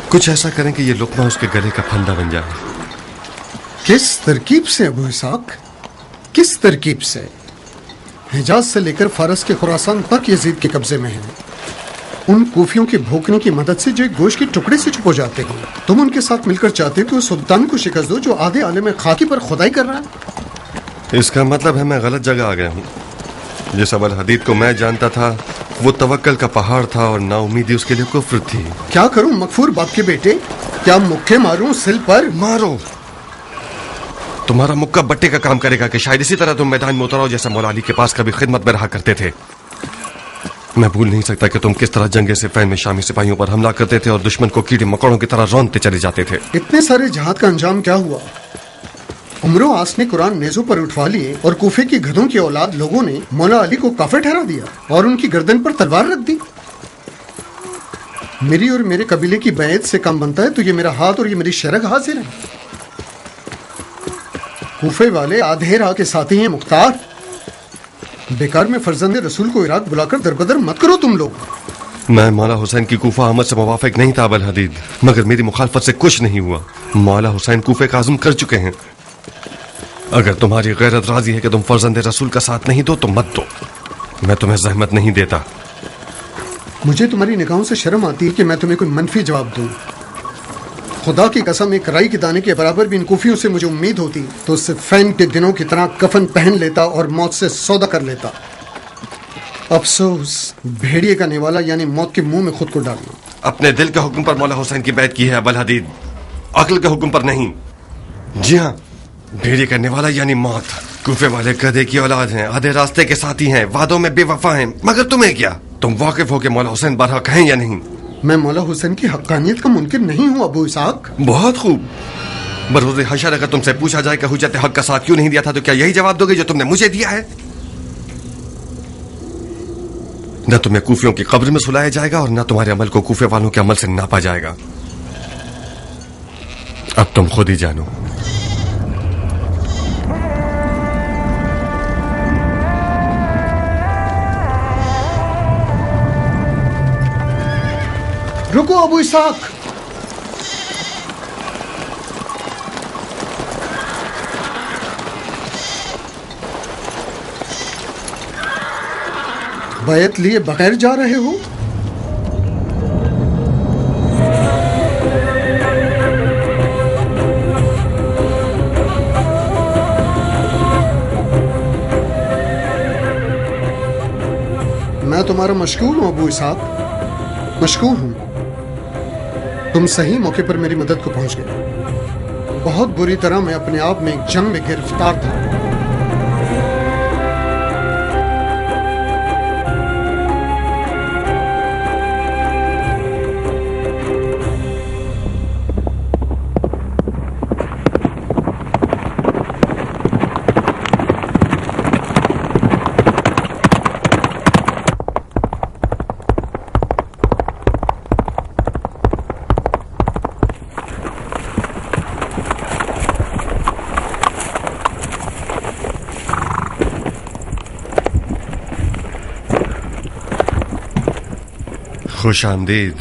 کچھ ایسا کریں کہ یہ لقمہ اس کے گلے کا پھندا بن جائے۔ کس ترکیب سے ابو اسحاق، کس ترکیب سے؟ حجاز سے لے کر فارس کے خراسان تک یزید کے قبضے میں ہیں، ان کوفیوں کے بھوکنے کی مدد سے جو ایک گوشت کے ٹکڑے سے چھپ ہو جاتے ہیں۔ تم ان کے ساتھ مل کر چاہتے ہو کہ وہ سلطان کو شکست دو جو آدھے عالم خاکی پر خدائی کر رہا ہے۔ اس کا مطلب ہے میں غلط جگہ آ گیا ہوں۔ جس ابو الحدید کو میں جانتا تھا وہ توکل کا پہاڑ تھا اور نا امیدی اس کے لیے کفر تھی۔ کیا کروں مغفور باپ کے بیٹے، کیا مکھے ماروں سل پر؟ مارو، तुम्हारा मुक्का बट्टे का काम करेगा कि शायद इसी तरह तुम मैदान में उतरो जैसे मौला अली के पास कभी खिदमत में रहा करते थे। मैं भूल नहीं सकता कि तुम किस तरह जंगे सिफ़ीन में शामी सिपाहियों पर हमला करते थे और दुश्मन को कीड़े मकोड़ों की तरह रौंदते चले जाते थे। इतने सारे जहाद का अंजाम क्या हुआ? उमरो आस ने कुरान नेज़ों पर उठवा लिए और कूफे की गधों की औलाद लोगों ने मौला अली को काफिर ठहरा दिया और उनकी गर्दन पर तलवार रख दी। मेरी और मेरे कबीले की बैत से काम बनता है तो ये मेरा हाथ और ये मेरी शरग हाजिर है। कूफे वाले आधे राह के साथी हैं मुख्तार। बेकार में फर्जंद रसूल को इराक बुलाकर दरबदर मत करो तुम लोग। मैं मौला हुसैन की कूफा आमद से मुवाफिक नहीं था अबल हदीद, मगर मेरी मुखालफत से कुछ नहीं हुआ। मौला हुसैन कूफे का आज़म कर चुके हैं। अगर तुम्हारी गैरत राजी है कि तुम फर्जंद रसूल का साथ नहीं दो तो मत दो, मैं तुम्हें जहमत नहीं देता। मुझे तुम्हारी निगाहों से शर्म आती है कि मैं तुम्हें कोई मनफी जवाब दूं। खुदा की कसम एक राई के दाने के बराबर भी इन कूफियों से मुझे उम्मीद होती तो सिफ़ीन के दिनों की तरह कफन पहन लेता और मौत से सौदा कर लेता। अफसोस भेड़िए का नेवाला यानी मौत के मुंह में खुद को डालना। अपने दिल के हुक्म पर मौला हुसैन की बैत की है अबल हदीद, अक्ल के हुक्म पर नहीं। जी हाँ, भेड़िए का नेवाला यानी मौत। कूफे वाले गधे की औलाद हैं, आधे रास्ते के साथी हैं, वादों में बेवफा हैं, मगर तुम्हें क्या? तुम वाकिफ हो कि मौला हुसैन बरहक हैं या नहीं? मैं मौला हुसैन की हक्कानियत का मुनकिर नहीं हूँ अबू इसहाक। बहुत खूब। बरोज़ हशर अगर तुमसे पूछा जाए कि हुज्जत हक का साथ क्यों नहीं दिया था तो क्या यही जवाब दोगे जो तुमने मुझे दिया है? न तुम्हें कूफियों की कब्र में सुलाया जाएगा और न तुम्हारे अमल को कूफे वालों के अमल से नापा जाएगा। अब तुम खुद ही जानो। रुको अबू इसहाक। बैत लिए बगैर जा रहे हो? मैं तुम्हारा मशकूर हूं अबू इसहाक, मशकूर हूं। तुम सही मौके पर मेरी मदद को पहुंच गए। बहुत बुरी तरह मैं अपने आप में एक जंग में गिरफ्तार था। खुश आमदीद।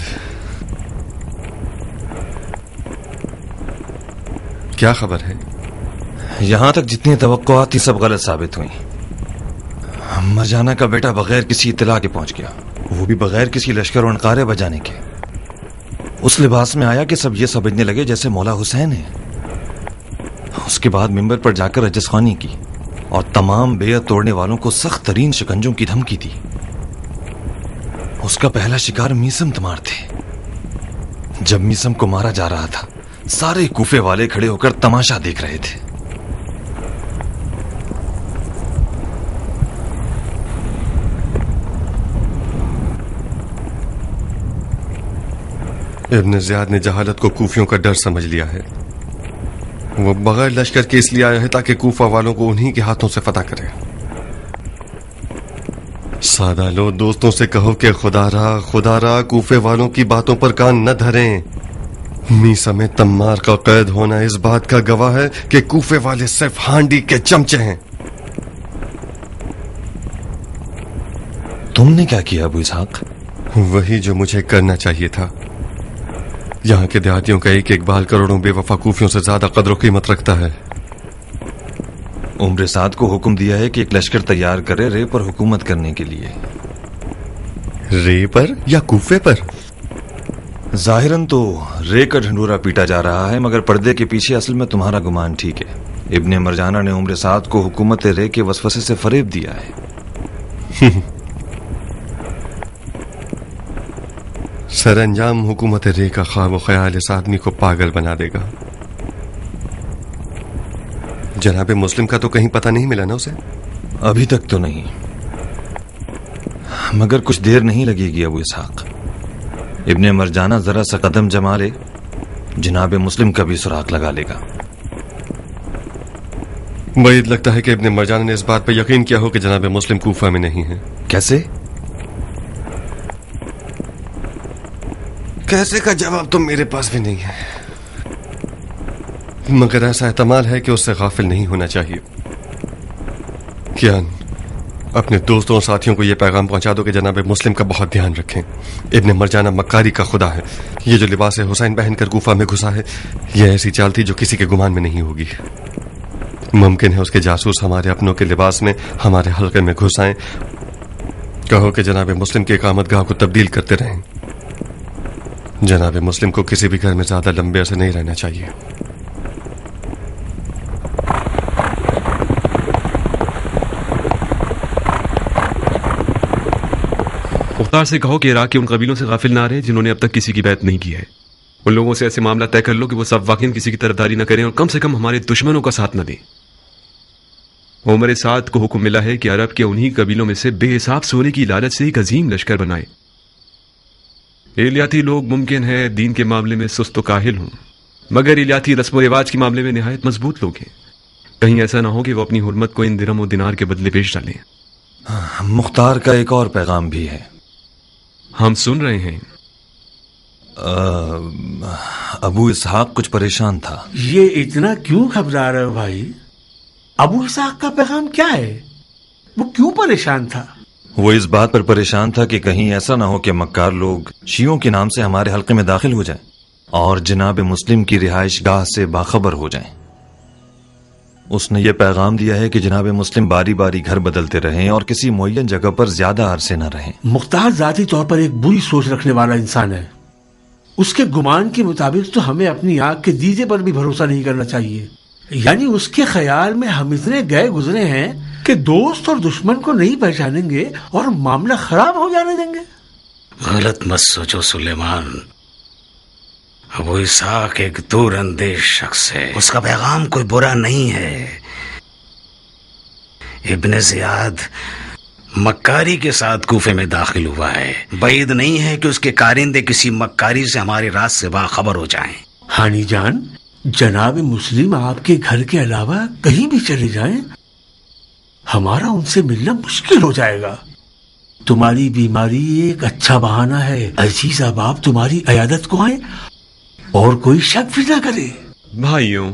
क्या खबर है? यहां तक जितनी तवक्कुआत थी सब गलत साबित हुई। मरजाना का बेटा बगैर किसी इत्तला के पहुंच गया, वो भी बगैर किसी लश्कर और नकारे बजाने के। उस लिबास में आया कि सब ये समझने लगे जैसे मौला हुसैन है। उसके बाद मिंबर पर जाकर रजस्खानी की और तमाम बेयत तोड़ने वालों को सख्त तरीन शिकंजों की धमकी दी। उसका पहला शिकार मीसम तमार थे। जब मीसम को मारा जा रहा था सारे कूफे वाले खड़े होकर तमाशा देख रहे थे। इब्न ज़ियाद ने जहालत को कूफियों का डर समझ लिया है। वो बगैर लश्कर के इसलिए आया है ताकि कूफा वालों को उन्हीं के हाथों से फतह करे। सादा लो, दोस्तों से कहो कि खुदारा कूफे वालों की बातों पर कान न धरें। मीसा में तम्मार का कैद होना इस बात का गवाह है कि कूफे वाले सिर्फ हांडी के चमचे हैं। तुमने क्या किया अबू इसहाक? वही जो मुझे करना चाहिए था। यहाँ के देहातियों का एक एक बाल करोड़ों बेवफा कूफियों से ज्यादा कदर कीमत रखता है। उम्र साद को हुक्म दिया है कि एक लश्कर तैयार करे रे पर हुकूमत करने के लिए। रे पर या कूफे पर? जाहिरन तो रे का ढंडूरा पीटा जा रहा है, मगर पर्दे के पीछे असल में तुम्हारा गुमान ठीक है। इब्ने मरजाना ने उम्र साद को हुकूमत रे के वसवसे से फरेब दिया है। सरअंजाम हुकूमत रे का ख्वाब व ख्याल इस आदमी को पागल बना देगा। जनाब मुस्लिम का तो कहीं पता नहीं मिला ना उसे? अभी तक तो नहीं, मगर कुछ देर नहीं लगेगी अबू इसहाक। इब्ने मरजाना जरा सा कदम जमा ले, जनाब मुस्लिम का भी सुराग लगा लेगा। वही लगता है कि इब्ने मरजाना ने इस बात पर यकीन किया हो कि जनाब मुस्लिम कूफा में नहीं है। कैसे? कैसे का जवाब तो मेरे पास भी नहीं है, मगर ऐसा एहतमाल है कि उससे गाफिल नहीं होना चाहिए। क्या अपने दोस्तों और साथियों को यह पैगाम पहुंचा दो कि जनाब मुस्लिम का बहुत ध्यान रखें। इब्ने मरजाना मक्कारी का खुदा है। ये जो लिबास हुसैन पहनकर कूफा में घुसा है, यह ऐसी चाल थी जो किसी के गुमान में नहीं होगी। मुमकिन है उसके जासूस हमारे अपनों के लिबास में हमारे हल्के में घुस आए। कहो कि जनाब मुस्लिम की इकामतगाह को तब्दील करते रहें। जनाब मुस्लिम को किसी भी घर में ज्यादा लंबे अरसे नहीं रहना चाहिए। मुख्तार से कहो कि इराक के उन कबीलों से गाफिल ना रहे जिन्होंने अब तक किसी की बैत नहीं की है। उन लोगों से ऐसे मामला तय कर लो कि वो सब वाकई किसी की तरफदारी न करें और कम से कम हमारे दुश्मनों का साथ न दें। उमर साद को हुक्म मिला है कि अरब के उन्हीं कबीलों में से बेहिसाब सोने की लालच से एक अजीम लश्कर बनाए। इलियाती लोग मुमकिन है दीन के मामले में सुस्त व काहिल हों, मगर इलियाती रस्म व रिवाज के मामले में निहायत मजबूत लोग हैं। कहीं ऐसा ना हो कि वो अपनी हुर्मत को इन दिरहम और दिनार के बदले बेच डालें। मुख्तार का एक और पैगाम भी है। हम सुन रहे हैं। अबू इसहाक कुछ परेशान था। ये इतना क्यों घबरा रहे हो भाई? अबू इसहाक का पैगाम क्या है? वो क्यों परेशान था? वो इस बात पर परेशान था कि कहीं ऐसा ना हो कि मक्कार लोग शियों के नाम से हमारे हल्के में दाखिल हो जाएं और जनाब मुस्लिम की रिहाइश गाह से बाखबर हो जाएं। उसने ये पैगाम दिया है कि जनाब मुस्लिम बारी बारी घर बदलते रहें और किसी मुअय्यन जगह पर ज्यादा अरसे न रहें। मुख्तार जाती तौर पर एक बुरी सोच रखने वाला इंसान है। उसके गुमान के मुताबिक तो हमें अपनी आंख के दीजे पर भी भरोसा नहीं करना चाहिए। यानी उसके ख्याल में हम इतने गए गुजरे हैं कि दोस्त और दुश्मन को नहीं पहचानेंगे और मामला खराब हो जाने देंगे। गलत मत सोचो सुलेमान। अबू इसहाक एक दूर अंदेश शख्स है। उसका पैगाम कोई बुरा नहीं है। इब्ने ज़ियाद मक्कारी के साथ कूफे में दाखिल हुआ है। बैद नहीं है कि उसके कारिंदे किसी मक्कारी से हमारे राज से बाखबर हो जाएं। हानी जान, जनाब मुस्लिम आपके घर के अलावा कहीं भी चले जाएं, हमारा उनसे मिलना मुश्किल हो जाएगा। तुम्हारी बीमारी एक अच्छा बहाना है। अजीज अहबाब तुम्हारी अयादत को आए और कोई शक भी ना करे। भाइयों,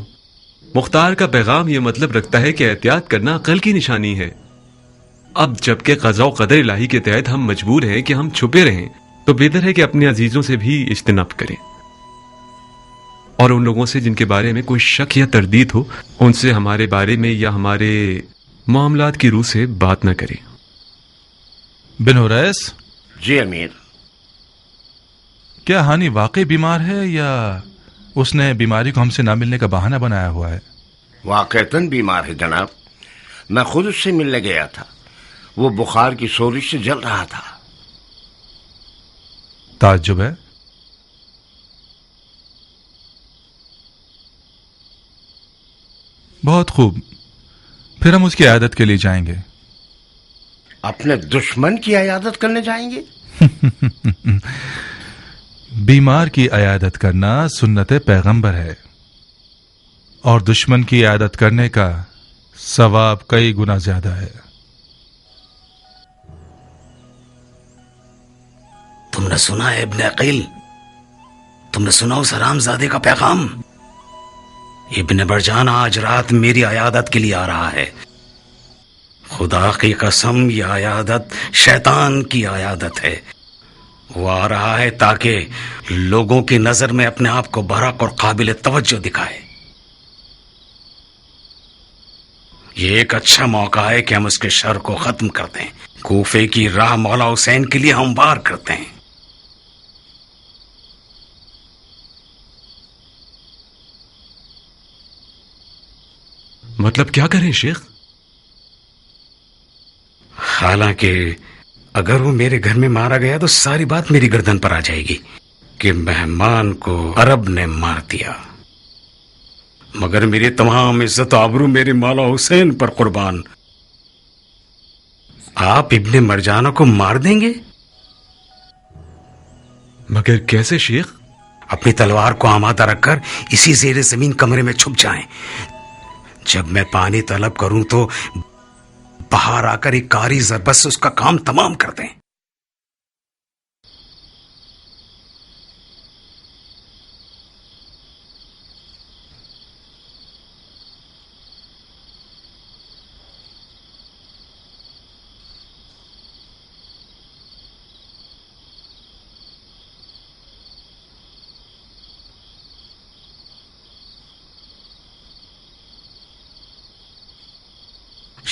मुख्तार का पैगाम ये मतलब रखता है कि एहतियात करना अक्ल की निशानी है। अब जबकि क़ज़ा व क़दर इलाही के तहत हम मजबूर हैं कि हम छुपे रहें, तो बेहतर है कि अपने अजीजों से भी इज्तिनाब करें और उन लोगों से जिनके बारे में कोई शक या तरदीद हो, उनसे हमारे बारे में या हमारे मामलात की रूह से बात न करें। बिन हुरैस। जी अमीर। क्या हानी वाकई बीमार है या उसने बीमारी को हमसे ना मिलने का बहाना बनाया हुआ है? वाकईतन बीमार है जनाब। मैं खुद उससे मिलने गया था। वो बुखार की सोरिश से जल रहा था। ताज्जुब है। बहुत खूब, फिर हम उसकी इयादत के लिए जाएंगे। अपने दुश्मन की इयादत करने जाएंगे? बीमार की इयादत करना सुन्नत पैगंबर है और दुश्मन की इयादत करने का सवाब कई गुना ज्यादा है। तुमने सुना है इब्ने अकील? तुमने सुना उस हरामजादे का पैगाम? इब्ने मरजाना आज रात मेरी अयादत के लिए आ रहा है। खुदा की कसम, यह अयादत शैतान की अयादत है। वो आ रहा है ताकि लोगों की नजर में अपने आप को बरक और काबिल तवज्जो दिखाए। ये एक अच्छा मौका है कि हम उसके शर को खत्म कर दें। कूफे की राह मौला हुसैन के लिए हमवार करते हैं। मतलब क्या करें शेख? हालांकि अगर वो मेरे घर में मारा गया तो सारी बात मेरी गर्दन पर आ जाएगी कि मेहमान को अरब ने मार दिया। मगर मेरी तमाम इज्जत आबरू मेरे मौला हुसैन पर कुर्बान। आप इब्ने मरजाना को मार देंगे? मगर कैसे शेख? अपनी तलवार को आमादा रखकर इसी ज़ेरे जमीन कमरे में छुप जाएं। जब मैं पानी तलब करूं तो बाहर आकर एक कारी ज़रबत से उसका काम तमाम कर दें।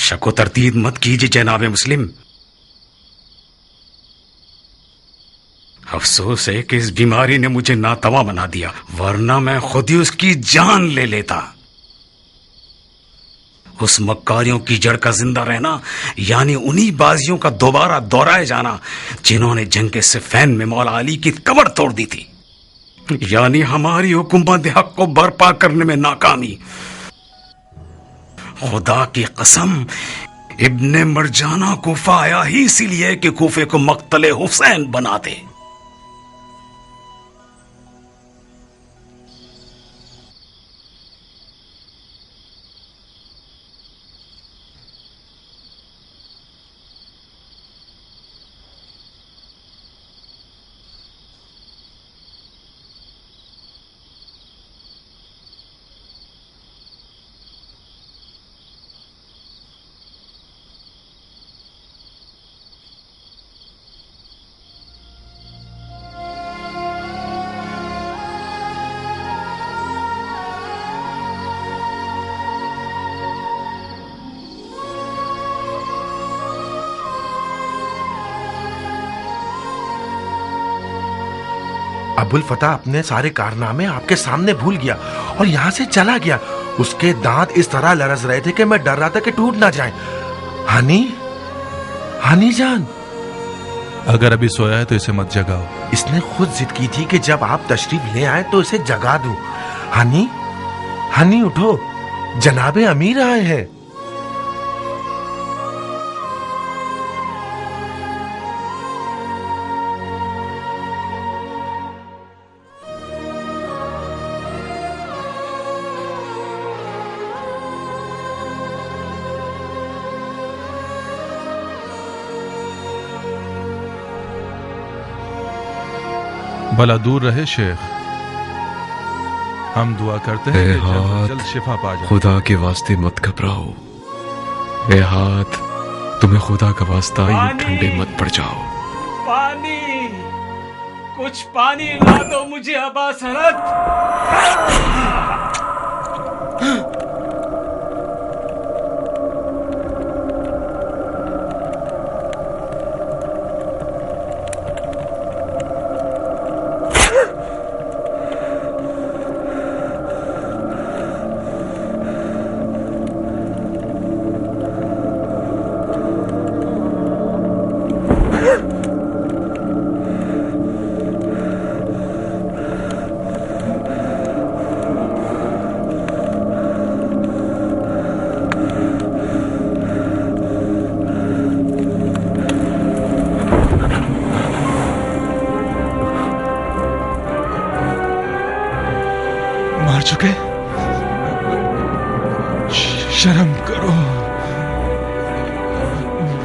शको तरतीब मत कीजिए जनाब मुस्लिम। अफसोस है कि इस बीमारी ने मुझे नातवा बना दिया, वरना मैं खुद ही उसकी जान ले लेता। उस मक्कारियों की जड़ का जिंदा रहना यानी उन्हीं बाजियों का दोबारा दोहराए जाना जिन्होंने जंग के सिफ़ैन में मौला अली की कमर तोड़ दी थी, यानी हमारी हुकूमत हक को बर्पा करने में नाकामी। खुदा की कसम, इब्ने मरजाना कूफा आया ही इसीलिए कि कूफे को मक्तले हुसैन बना दे। अबुल फतह अपने सारे कारनामे आपके सामने भूल गया और यहाँ से चला गया। उसके दांत इस तरह लरज रहे थे कि मैं डर रहा था कि टूट ना जाएं। हनी जान, अगर अभी सोया है तो इसे मत जगाओ। इसने खुद जिद की थी कि जब आप तशरीफ ले आए तो इसे जगा दूं। हनी उठो, जनाबे अमीर आए हैं। भला दूर रहे शेख, हम दुआ करते हैं कि जल्द शिफा पा जाए। खुदा के वास्ते मत घबराओ। ए हाथ, तुम्हें खुदा का वास्ता, ये ठंडे मत पड़ जाओ। पानी, कुछ पानी ला दो मुझे अबा सरत। मार चुके? शर्म करो,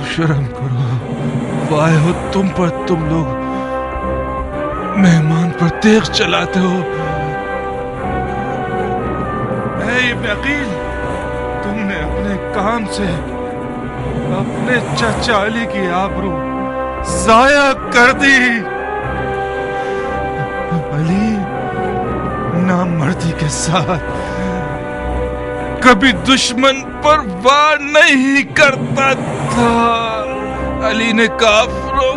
शर्म करो। वाह हो तुम पर, तुम लोग मेहमान पर तेग चलाते हो। इब्न अकील, तुमने अपने काम से अपने चाचा अली की आबरू जाया कर दी। अली नामर्दी के साथ कभी दुश्मन पर वार नहीं करता था। अली ने काफिरों